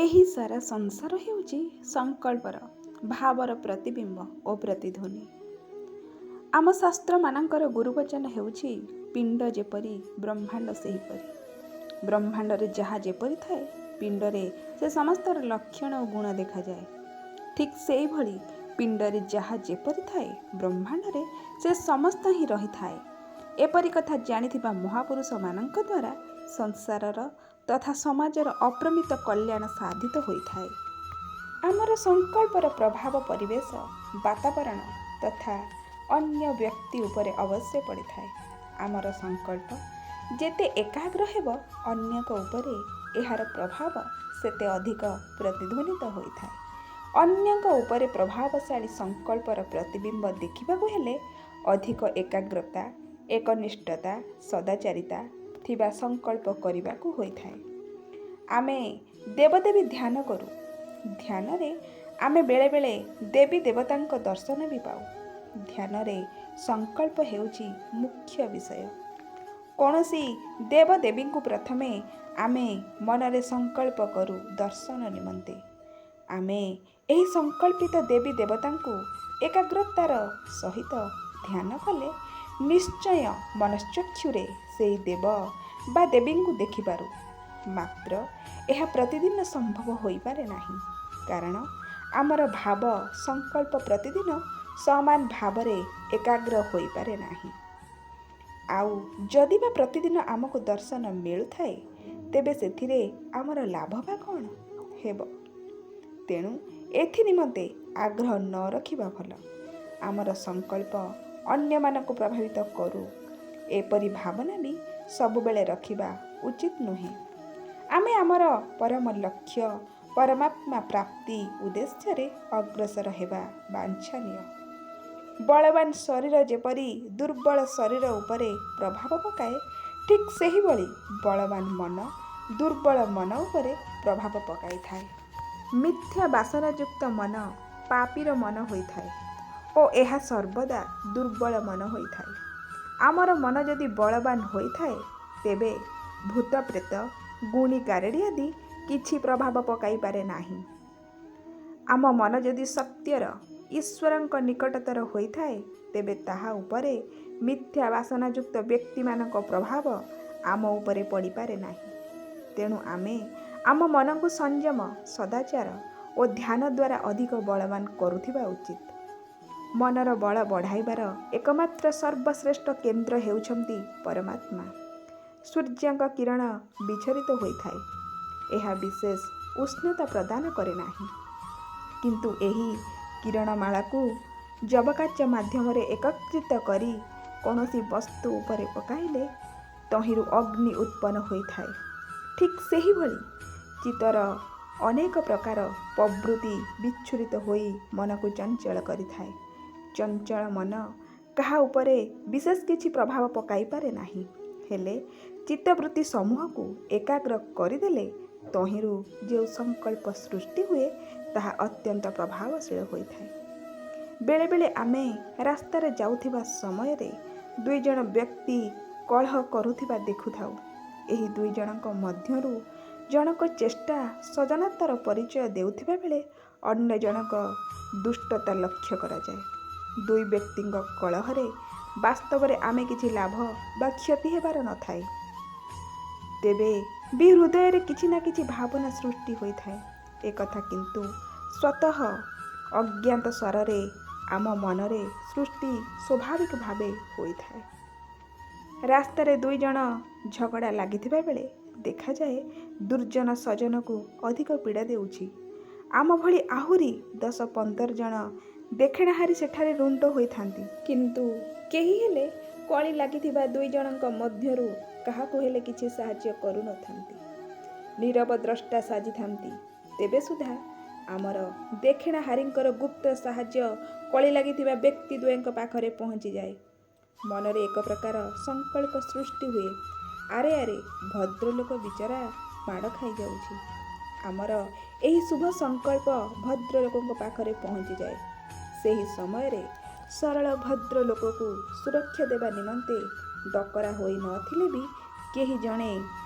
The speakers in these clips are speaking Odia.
ଏହି ସାରା ସଂସାର ହେଉଛି ସଂକଳ୍ପର ଭାବର ପ୍ରତିବିମ୍ବ ଓ ପ୍ରତିଧ୍ୱନି। ଆମ ଶାସ୍ତ୍ରମାନଙ୍କର ଗୁରୁବଚନ ହେଉଛି ପିଣ୍ଡ ଯେପରି ବ୍ରହ୍ମାଣ୍ଡ ସେହିପରି। ବ୍ରହ୍ମାଣ୍ଡରେ ଯାହା ଯେପରି ଥାଏ ପିଣ୍ଡରେ ସେ ସମସ୍ତର ଲକ୍ଷଣ ଓ ଗୁଣ ଦେଖାଯାଏ। ଠିକ୍ ସେଇଭଳି ପିଣ୍ଡରେ ଯାହା ଯେପରି ଥାଏ ବ୍ରହ୍ମାଣ୍ଡରେ ସେ ସମସ୍ତ ହିଁ ରହିଥାଏ। ଏପରି କଥା ଜାଣିଥିବା ମହାପୁରୁଷମାନଙ୍କ ଦ୍ୱାରା ସଂସାରର ତଥା ସମାଜର ଅପ୍ରମିତ କଲ୍ୟାଣ ସାଧିତ ହୋଇଥାଏ। ଆମର ସଂକଳ୍ପର ପ୍ରଭାବ ପରିବେଶ, ବାତାବରଣ ତଥା ଅନ୍ୟ ବ୍ୟକ୍ତି ଉପରେ ଅବଶ୍ୟ ପଡ଼ିଥାଏ। ଆମର ସଂକଳ୍ପ ଯେତେ ଏକାଗ୍ର ହେବ ଅନ୍ୟଙ୍କ ଉପରେ ଏହାର ପ୍ରଭାବ ସେତେ ଅଧିକ ପ୍ରତିଧ୍ୱନିତ ହୋଇଥାଏ। ଅନ୍ୟଙ୍କ ଉପରେ ପ୍ରଭାବଶାଳୀ ସଂକଳ୍ପର ପ୍ରତିବିମ୍ବ ଦେଖିବାକୁ ହେଲେ ଅଧିକ ଏକାଗ୍ରତା, ଏକନିଷ୍ଠତା, ସଦାଚାରିତା ଥିବା ସଂକଳ୍ପ କରିବାକୁ ହୋଇଥାଏ। ଆମେ ଦେବଦେବୀ ଧ୍ୟାନ କରୁ। ଧ୍ୟାନରେ ଆମେ ବେଳେବେଳେ ଦେବୀ ଦେବତାଙ୍କ ଦର୍ଶନ ବି ପାଉ। ଧ୍ୟାନରେ ସଂକଳ୍ପ ହେଉଛି ମୁଖ୍ୟ ବିଷୟ। କୌଣସି ଦେବଦେବୀଙ୍କୁ ପ୍ରଥମେ ଆମେ ମନରେ ସଂକଳ୍ପ କରୁ ଦର୍ଶନ ନିମନ୍ତେ। ଆମେ ଏହି ସଂକଳ୍ପିତ ଦେବୀ ଦେବତାଙ୍କୁ ଏକାଗ୍ରତାର ସହିତ ଧ୍ୟାନ କଲେ ନିଶ୍ଚୟ ମନଶ୍ଚକ୍ଷୁରେ ସେହି ଦେବ ବା ଦେବୀଙ୍କୁ ଦେଖିପାରୁ। ମାତ୍ର ଏହା ପ୍ରତିଦିନ ସମ୍ଭବ ହୋଇପାରେ ନାହିଁ, କାରଣ ଆମର ଭାବ ସଂକଳ୍ପ ପ୍ରତିଦିନ ସମାନ ଭାବରେ ଏକାଗ୍ର ହୋଇପାରେ ନାହିଁ। ଆଉ ଯଦି ବା ପ୍ରତିଦିନ ଆମକୁ ଦର୍ଶନ ମିଳୁଥାଏ ତେବେ ସେଥିରେ ଆମର ଲାଭ ବା କ'ଣ ହେବ? ତେଣୁ ଏଥିନିମନ୍ତେ ଆଗ୍ରହ ନ ରଖିବା ଭଲ। ଆମର ସଂକଳ୍ପ ଅନ୍ୟମାନଙ୍କୁ ପ୍ରଭାବିତ କରୁ ଏପରି ଭାବନା ବି ସବୁବେଳେ ରଖିବା ଉଚିତ ନୁହେଁ। ଆମେ ଆମର ପରମ ଲକ୍ଷ୍ୟ ପରମାତ୍ମା ପ୍ରାପ୍ତି ଉଦ୍ଦେଶ୍ୟରେ ଅଗ୍ରସର ହେବା ବାଞ୍ଛନୀୟ। ବଳବାନ ଶରୀର ଯେପରି ଦୁର୍ବଳ ଶରୀର ଉପରେ ପ୍ରଭାବ ପକାଏ, ଠିକ୍ ସେହିଭଳି ବଳବାନ ମନ ଦୁର୍ବଳ ମନ ଉପରେ ପ୍ରଭାବ ପକାଇଥାଏ। ମିଥ୍ୟା ବାସନାଯୁକ୍ତ ମନ ପାପୀର ମନ ହୋଇଥାଏ ଓ ଏହା ସର୍ବଦା ଦୁର୍ବଳ ମନ ହୋଇଥାଏ। ଆମର ମନ ଯଦି ବଳବାନ ହୋଇଥାଏ ତେବେ ଭୂତ ପ୍ରେତ, ଗୁଣି ଗାରେଡ଼ି ଆଦି କିଛି ପ୍ରଭାବ ପକାଇପାରେ ନାହିଁ। ଆମ ମନ ଯଦି ସତ୍ୟର ଈଶ୍ୱରଙ୍କ ନିକଟତର ହୋଇଥାଏ ତେବେ ତାହା ଉପରେ ମିଥ୍ୟା ବାସନାଯୁକ୍ତ ବ୍ୟକ୍ତିମାନଙ୍କ ପ୍ରଭାବ ଆମ ଉପରେ ପଡ଼ିପାରେ ନାହିଁ। ତେଣୁ ଆମେ ଆମ ମନକୁ ସଂଯମ, ସଦାଚାର ଓ ଧ୍ୟାନ ଦ୍ୱାରା ଅଧିକ ବଳବାନ କରୁଥିବା ଉଚିତ। ମନର ବଳ ବଢ଼ାଇବାର ଏକମାତ୍ର ସର୍ବଶ୍ରେଷ୍ଠ କେନ୍ଦ୍ର ହେଉଛନ୍ତି ପରମାତ୍ମା। ସୂର୍ଯ୍ୟଙ୍କ କିରଣ ବିଚ୍ଛୁରିତ ହୋଇଥାଏ। ଏହା ବିଶେଷ ଉଷ୍ଣତା ପ୍ରଦାନ କରେ ନାହିଁ, କିନ୍ତୁ ଏହି କିରଣମାଳାକୁ ଯବକାଚ ମାଧ୍ୟମରେ ଏକତ୍ରିତ କରି କୌଣସି ବସ୍ତୁ ଉପରେ ପକାଇଲେ ତହିଁରୁ ଅଗ୍ନି ଉତ୍ପନ୍ନ ହୋଇଥାଏ। ଠିକ୍ ସେହିଭଳି ଚିତ୍ତର ଅନେକ ପ୍ରକାର ପ୍ରବୃତ୍ତି ବିଚ୍ଛୁରିତ ହୋଇ ମନକୁ ଚଞ୍ଚଳ କରିଥାଏ। ଚଞ୍ଚଳ ମନ କାହା ଉପରେ ବିଶେଷ କିଛି ପ୍ରଭାବ ପକାଇପାରେ ନାହିଁ, ହେଲେ ଚିତ୍ତବୃତ୍ତି ସମୂହକୁ ଏକାଗ୍ର କରିଦେଲେ ତହିଁରୁ ଯେଉଁ ସଂକଳ୍ପ ସୃଷ୍ଟି ହୁଏ ତାହା ଅତ୍ୟନ୍ତ ପ୍ରଭାବଶୀଳ ହୋଇଥାଏ। ବେଳେବେଳେ ଆମେ ରାସ୍ତାରେ ଯାଉଥିବା ସମୟରେ ଦୁଇଜଣ ବ୍ୟକ୍ତି କଳହ କରୁଥିବା ଦେଖୁଥାଉ। ଏହି ଦୁଇ ଜଣଙ୍କ ମଧ୍ୟରୁ ଜଣକ ଚେଷ୍ଟା ସଜନତାର ପରିଚୟ ଦେଉଥିବା ବେଳେ ଅନ୍ୟ ଜଣକ ଦୁଷ୍ଟତା ଲକ୍ଷ୍ୟ କରାଯାଏ। ଦୁଇ ବ୍ୟକ୍ତିଙ୍କ କଳହରେ ବାସ୍ତବରେ ଆମେ କିଛି ଲାଭ ବା କ୍ଷତି ହେବାର ନଥାଏ, ତେବେ ବି ହୃଦୟରେ କିଛି ନା କିଛି ଭାବନା ସୃଷ୍ଟି ହୋଇଥାଏ। ଏକଥା କିନ୍ତୁ ସ୍ୱତଃ ଅଜ୍ଞାତ ସ୍ୱରରେ ଆମ ମନରେ ସୃଷ୍ଟି ସ୍ୱାଭାବିକ ଭାବେ ହୋଇଥାଏ। ରାସ୍ତାରେ ଦୁଇ ଜଣ ଝଗଡ଼ା ଲାଗିଥିବା ବେଳେ ଦେଖାଯାଏ ଦୁର୍ଜନ ସଜନକୁ ଅଧିକ ପୀଡ଼ା ଦେଉଛି। ଆମ ଭଳି ଆହୁରି 10-15 ଜଣ ଦେଖଣାହାରି ସେଠାରେ ରୁଣ୍ଡ ହୋଇଥାନ୍ତି, କିନ୍ତୁ କେହି ହେଲେ କଳି ଲାଗିଥିବା ଦୁଇ ଜଣଙ୍କ ମଧ୍ୟରୁ କାହାକୁ ହେଲେ କିଛି ସାହାଯ୍ୟ କରୁନଥାନ୍ତି। ନୀରବ ଦ୍ରଷ୍ଟା ସାଜିଥାନ୍ତି। ତେବେ ସୁଦ୍ଧା ଆମର ଦେଖଣାହାରିଙ୍କର ଗୁପ୍ତ ସାହାଯ୍ୟ କଳି ଲାଗିଥିବା ବ୍ୟକ୍ତି ଦ୍ୱୟଙ୍କ ପାଖରେ ପହଞ୍ଚିଯାଏ। ମନରେ ଏକ ପ୍ରକାର ସଂକଳ୍ପ ସୃଷ୍ଟି ହୁଏ, ଆରେ ଆରେ ଭଦ୍ରଲୋକ ବିଚରା ମାଡ଼ ଖାଇଯାଉଛି। ଆମର ଏହି ଶୁଭ ସଂକଳ୍ପ ଭଦ୍ରଲୋକଙ୍କ ପାଖରେ ପହଞ୍ଚିଯାଏ। ସେହି ସମୟରେ ସରଳ ଭଦ୍ରଲୋକକୁ ସୁରକ୍ଷା ଦେବା ନିମନ୍ତେ ଡକରା ହୋଇନଥିଲେ ବି କେହି ଜଣେ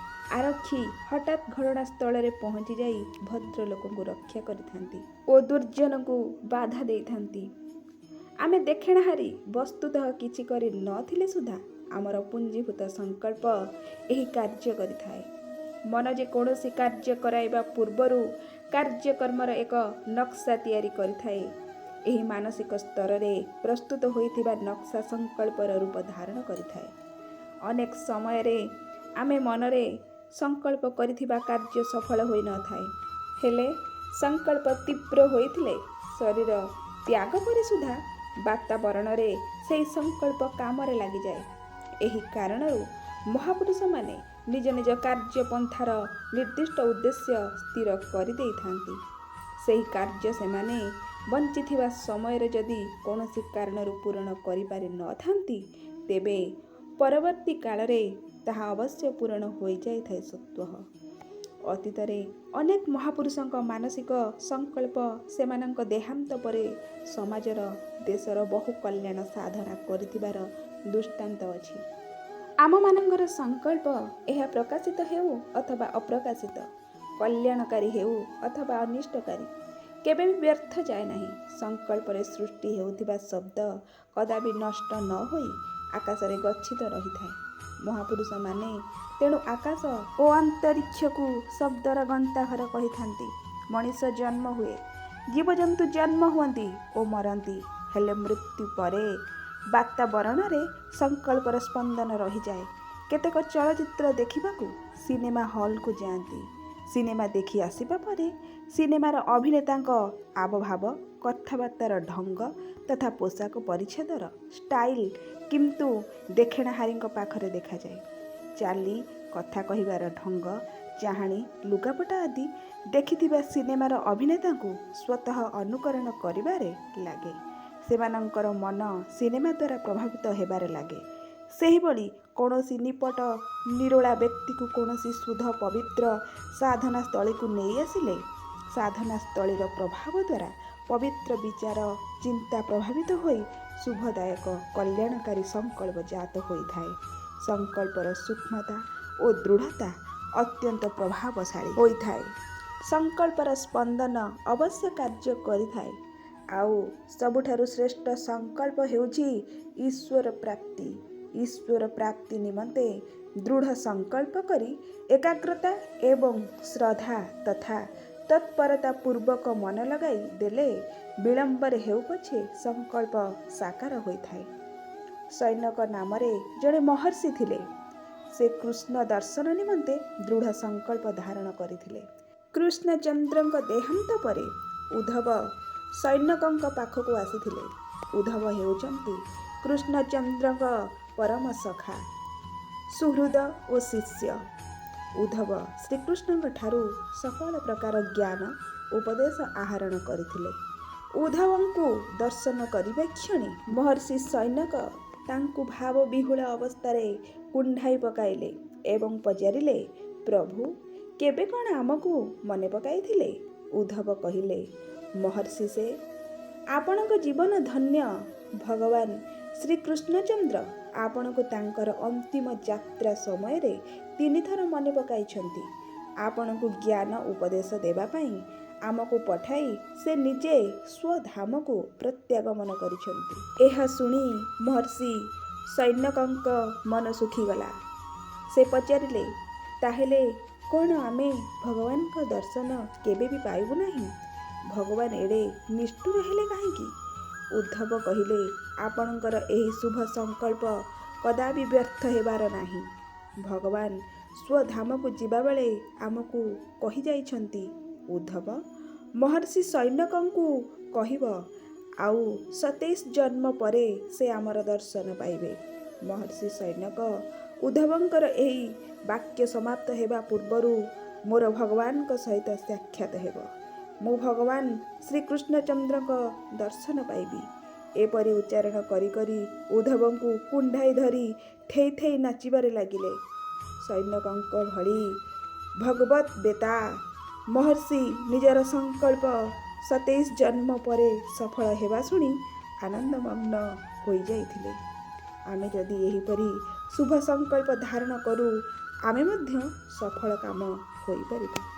ଆରକ୍ଷୀ ହଠାତ୍ ଘଟଣାସ୍ଥଳରେ ପହଞ୍ଚି ଯାଇ ଭଦ୍ରଲୋକଙ୍କୁ ରକ୍ଷା କରିଥାନ୍ତି ଓ ଦୁର୍ଜନଙ୍କୁ ବାଧା ଦେଇଥାନ୍ତି। ଆମେ ଦେଖଣାହାରି ବସ୍ତୁତଃ କିଛି କରି ନଥିଲେ ସୁଦ୍ଧା ଆମର ପୁଞ୍ଜୀଭୂତ ସଂକଳ୍ପ ଏହି କାର୍ଯ୍ୟ କରିଥାଏ। ମନ ଯେ କୌଣସି କାର୍ଯ୍ୟ କରାଇବା ପୂର୍ବରୁ କାର୍ଯ୍ୟକ୍ରମର ଏକ ନକ୍ସା ତିଆରି କରିଥାଏ। ଏହି ମାନସିକ ସ୍ତରରେ ପ୍ରସ୍ତୁତ ହୋଇଥିବା ନକ୍ସା ସଂକଳ୍ପର ରୂପ ଧାରଣ କରିଥାଏ। ଅନେକ ସମୟରେ ଆମେ ମନରେ ସଂକଳ୍ପ କରିଥିବା କାର୍ଯ୍ୟ ସଫଳ ହୋଇନଥାଏ, ହେଲେ ସଂକଳ୍ପ ତୀବ୍ର ହୋଇଥିଲେ ଶରୀର ତ୍ୟାଗ ପରେ ସୁଦ୍ଧା ବାତାବରଣରେ ସେହି ସଂକଳ୍ପ କାମରେ ଲାଗିଯାଏ। ଏହି କାରଣରୁ ମହାପୁରୁଷମାନେ ନିଜ ନିଜ କାର୍ଯ୍ୟପନ୍ଥାର ନିର୍ଦ୍ଦିଷ୍ଟ ଉଦ୍ଦେଶ୍ୟ ସ୍ଥିର କରିଦେଇଥାନ୍ତି। ସେହି କାର୍ଯ୍ୟ ସେମାନେ ବଞ୍ଚିଥିବା ସମୟରେ ଯଦି କୌଣସି କାରଣରୁ ପୂରଣ କରିପାରି ନଥାନ୍ତି, ତେବେ ପରବର୍ତ୍ତୀ କାଳରେ ତାହା ଅବଶ୍ୟ ପୂରଣ ହୋଇଯାଇଥାଏ ସ୍ୱତଃ। ଅତୀତରେ ଅନେକ ମହାପୁରୁଷଙ୍କ ମାନସିକ ସଂକଳ୍ପ ସେମାନଙ୍କ ଦେହାନ୍ତ ପରେ ସମାଜର ଦେଶର ବହୁ କଲ୍ୟାଣ ସାଧନା କରିଥିବାର ଦୃଷ୍ଟାନ୍ତ ଅଛି। ଆମମାନଙ୍କର ସଂକଳ୍ପ ଏହା ପ୍ରକାଶିତ ହେଉ ଅଥବା ଅପ୍ରକାଶିତ, କଲ୍ୟାଣକାରୀ ହେଉ ଅଥବା ଅନିଷ୍ଟକାରୀ, କେବେ ବି ବ୍ୟର୍ଥ ଯାଏ ନାହିଁ। ସଂକଳ୍ପରେ ସୃଷ୍ଟି ହେଉଥିବା ଶବ୍ଦ କଦାପି ନଷ୍ଟ ନ ହୋଇ ଆକାଶରେ ଗଚ୍ଛିତ ରହିଥାଏ। ମହାପୁରୁଷମାନେ ତେଣୁ ଆକାଶ ଓ ଅନ୍ତରିକ୍ଷକୁ ଶବ୍ଦର ଗନ୍ତାଘର କହିଥାନ୍ତି। ମଣିଷ ଜନ୍ମ ହୁଏ, ଜୀବଜନ୍ତୁ ଜନ୍ମ ହୁଅନ୍ତି ଓ ମରନ୍ତି, ହେଲେ ମୃତ୍ୟୁ ପରେ ବାତାବରଣରେ ସଂକଳ୍ପର ସ୍ପନ୍ଦନ ରହିଯାଏ। କେତେକ ଚଳଚ୍ଚିତ୍ର ଦେଖିବାକୁ ସିନେମା ହଲ୍କୁ ଯାଆନ୍ତି। ସିନେମା ଦେଖି ଆସିବା ପରେ ସିନେମାର ଅଭିନେତାଙ୍କ ଆବଭାବ, କଥାବାର୍ତ୍ତାର ଢଙ୍ଗ ତଥା ପୋଷାକ ପରିଚ୍ଛଦର ଷ୍ଟାଇଲ କିନ୍ତୁ ଦେଖଣାହାରୀଙ୍କ ପାଖରେ ଦେଖାଯାଏ। ଚାଲି କଥା କହିବାର ଢଙ୍ଗ, ଚାହାଣୀ, ଲୁଗାପଟା ଆଦି ଦେଖିଥିବା ସିନେମାର ଅଭିନେତାଙ୍କୁ ସ୍ୱତଃ ଅନୁକରଣ କରିବାରେ ଲାଗେ। ସେମାନଙ୍କର ମନ ସିନେମା ଦ୍ୱାରା ପ୍ରଭାବିତ ହେବାରେ ଲାଗେ। ସେହିଭଳି କୌଣସି ନିପଟ ନିରୋଳା ବ୍ୟକ୍ତିକୁ କୌଣସି ଶୁଦ୍ଧ ପବିତ୍ର ସାଧନାସ୍ଥଳୀକୁ ନେଇ ଆସିଲେ ସାଧନାସ୍ଥଳୀର ପ୍ରଭାବ ଦ୍ୱାରା ପବିତ୍ର ବିଚାର ଚିନ୍ତା ପ୍ରଭାବିତ ହୋଇ ଶୁଭଦାୟକ କଲ୍ୟାଣକାରୀ ସଂକଳ୍ପ ଜାତ ହୋଇଥାଏ। ସଂକଳ୍ପର ସୂକ୍ଷ୍ମତା ଓ ଦୃଢ଼ତା ଅତ୍ୟନ୍ତ ପ୍ରଭାବଶାଳୀ ହୋଇଥାଏ। ସଂକଳ୍ପର ସ୍ପନ୍ଦନ ଅବଶ୍ୟ କାର୍ଯ୍ୟ କରିଥାଏ। ଆଉ ସବୁଠାରୁ ଶ୍ରେଷ୍ଠ ସଂକଳ୍ପ ହେଉଛି ଈଶ୍ୱର ପ୍ରାପ୍ତି। ଈଶ୍ୱର ପ୍ରାପ୍ତି ନିମନ୍ତେ ଦୃଢ଼ ସଂକଳ୍ପ କରି ଏକାଗ୍ରତା ଏବଂ ଶ୍ରଦ୍ଧା ତଥା ତତ୍ପରତା ପୂର୍ବକ ମନ ଲଗାଇ ଦେଲେ ବିଳମ୍ବରେ ହେଉ ପଛେ ସଂକଳ୍ପ ସାକାର ହୋଇଥାଏ। ସୈନକ ନାମରେ ଜଣେ ମହର୍ଷି ଥିଲେ। ସେ କୃଷ୍ଣ ଦର୍ଶନ ନିମନ୍ତେ ଦୃଢ଼ ସଂକଳ୍ପ ଧାରଣ କରିଥିଲେ। କୃଷ୍ଣଚନ୍ଦ୍ରଙ୍କ ଦେହାନ୍ତ ପରେ ଉଦ୍ଧବ ସୈନକଙ୍କ ପାଖକୁ ଆସିଥିଲେ। ଉଦ୍ଧବ ହେଉଛନ୍ତି କୃଷ୍ଣଚନ୍ଦ୍ରଙ୍କ ପରମ ସଖା, ସୁହୃଦ ଓ ଶିଷ୍ୟ। ଉଦ୍ଧବ ଶ୍ରୀକୃଷ୍ଣଙ୍କ ଠାରୁ ସକଳ ପ୍ରକାର ଜ୍ଞାନ ଉପଦେଶ ଆହରଣ କରିଥିଲେ। ଉଦ୍ଧବଙ୍କୁ ଦର୍ଶନ କରିବା କ୍ଷଣି ମହର୍ଷି ସୈନକ ତାଙ୍କୁ ଭାବବିହ୍ୱଳ ଅବସ୍ଥାରେ କୁଣ୍ଢାଇ ପକାଇଲେ ଏବଂ ପଚାରିଲେ, ପ୍ରଭୁ, କେବେ କ'ଣ ଆମକୁ ମନେ ପକାଇଥିଲେ? ଉଦ୍ଧବ କହିଲେ, ମହର୍ଷି ସେ ଆପଣଙ୍କ ଜୀବନ ଧନ୍ୟ। ଭଗବାନ ଶ୍ରୀକୃଷ୍ଣଚନ୍ଦ୍ର ଆପଣଙ୍କୁ ତାଙ୍କର ଅନ୍ତିମ ଯାତ୍ରା ସମୟରେ 3 ଥର ମନେ ପକାଇଛନ୍ତି। ଆପଣଙ୍କୁ ଜ୍ଞାନ ଉପଦେଶ ଦେବା ପାଇଁ ଆମକୁ ପଠାଇ ସେ ନିଜେ ସ୍ୱଧାମକୁ ପ୍ରତ୍ୟାଗମନ କରିଛନ୍ତି। ଏହା ଶୁଣି ମହର୍ଷି ସୈନକଙ୍କ ମନ ଶୁଖିଗଲା। ସେ ପଚାରିଲେ, ତାହେଲେ କ'ଣ ଆମେ ଭଗବାନଙ୍କ ଦର୍ଶନ କେବେ ବି ପାଇବୁ ନାହିଁ? ଭଗବାନ ଏଡ଼େ ନିଷ୍ଠୁର ହେଲେ କାହିଁକି? ଉଦ୍ଧବ କହିଲେ, ଆପଣଙ୍କର ଏହି ଶୁଭ ସଂକଳ୍ପ କଦାପି ବ୍ୟର୍ଥ ହେବାର ନାହିଁ। ଭଗବାନ ସ୍ୱଧାମକୁ ଯିବାବେଳେ ଆମକୁ କହିଯାଇଛନ୍ତି, ଉଦ୍ଧବ, ମହର୍ଷି ସୈନକଙ୍କୁ କହିବ, ଆଉ 27 ଜନ୍ମ ପରେ ସେ ଆମର ଦର୍ଶନ ପାଇବେ। ମହର୍ଷି ସୈନକ ଉଦ୍ଧବଙ୍କର ଏହି ବାକ୍ୟ ସମାପ୍ତ ହେବା ପୂର୍ବରୁ ମୋର ଭଗବାନଙ୍କ ସହିତ ସାକ୍ଷାତ ହେବ। ମୁଁ ଭଗବାନ ଶ୍ରୀକୃଷ୍ଣଚନ୍ଦ୍ରଙ୍କ ଦର୍ଶନ ପାଇବି। ଏପରି ଉଚ୍ଚାରଣ କରି କରି ଉଦ୍ଧବଙ୍କୁ କୁଣ୍ଢାଇ ଧରି ଥେଇ ଥେଇ ନାଚିବାରେ ଲାଗିଲେ। ସୈନକଙ୍କ ଭଳି ଭଗବତ୍ ବେତା ମହର୍ଷି ନିଜର ସଂକଳ୍ପ 27 ଜନ୍ମ ପରେ ସଫଳ ହେବା ଶୁଣି ଆନନ୍ଦମଗ୍ନ ହୋଇଯାଇଥିଲେ। ଆମେ ଯଦି ଏହିପରି ଶୁଭ ସଂକଳ୍ପ ଧାରଣ କରୁ, ଆମେ ମଧ୍ୟ ସଫଳ କାମ ହୋଇପାରିବା।